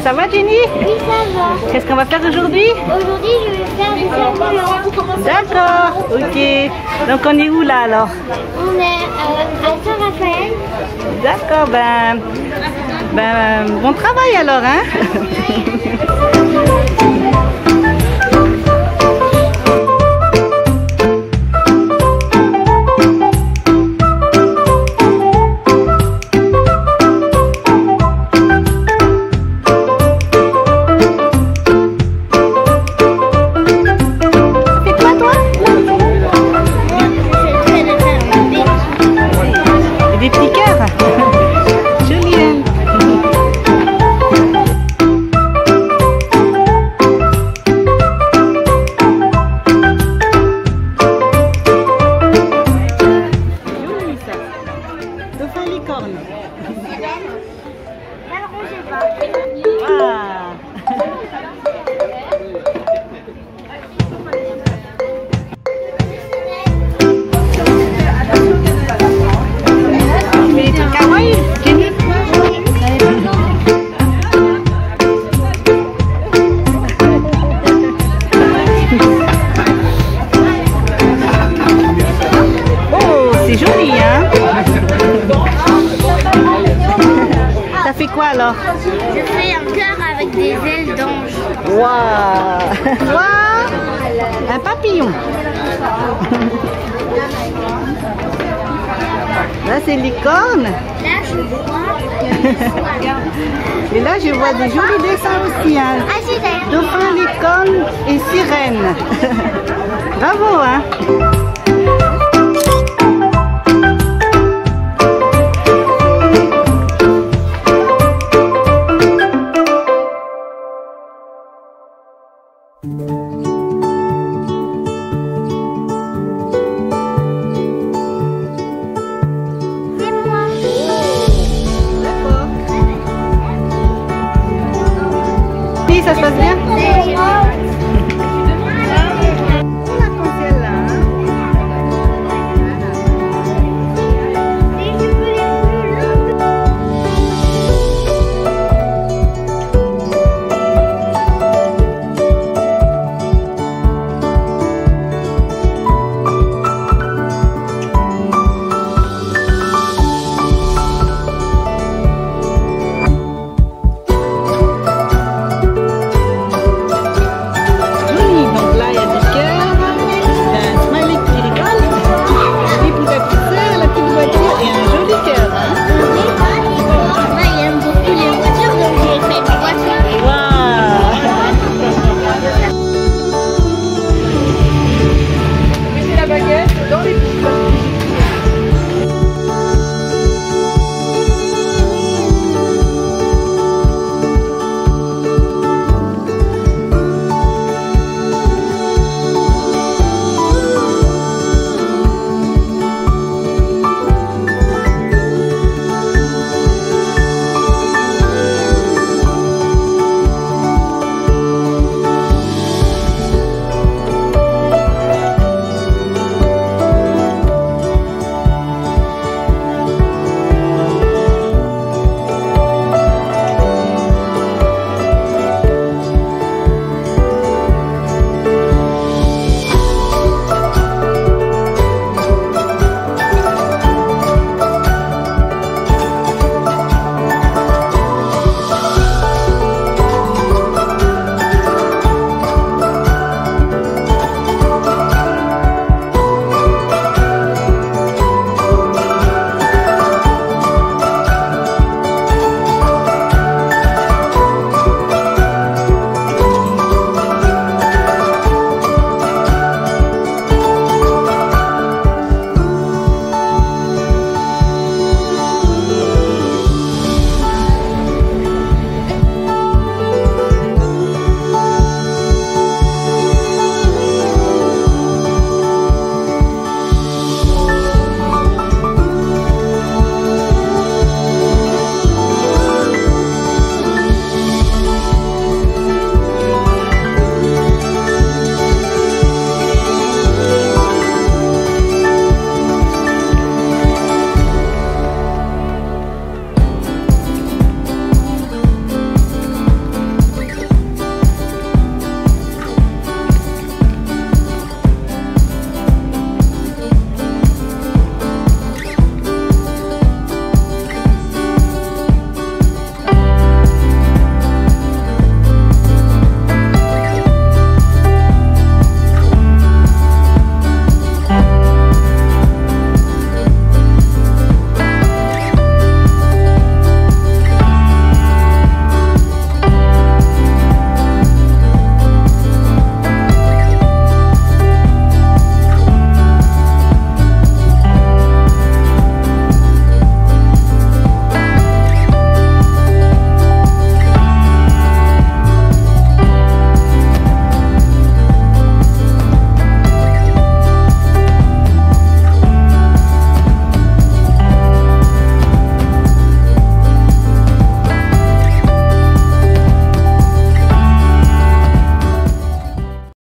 Ça va Jenny? Oui, ça va. Qu'est-ce qu'on va faire aujourd'hui? Aujourd'hui, je vais faire des cerfs-volants. D'accord, ok. Donc on est où là alors? On est à Saint-Raphaël. D'accord, bon travail alors, hein? Des petits cœurs. Joli, hein? Joli ça. Dauphin licorne. Alors, on sait pas. Ah. Mais c'est kawaii, Jenny. Oh, c'est joli, hein? Ça fait quoi alors? Je fais un cœur avec des ailes d'ange. Waouh! Waouh! Un papillon. Là c'est licorne. Là, je vois. Et là je vois des jolis dessins aussi, hein. Ah, c'est d'ailleurs. Dauphin, licorne et sirène. Bravo, hein. C'est moi. D'accord. Si, ça se passe bien? C'est moi.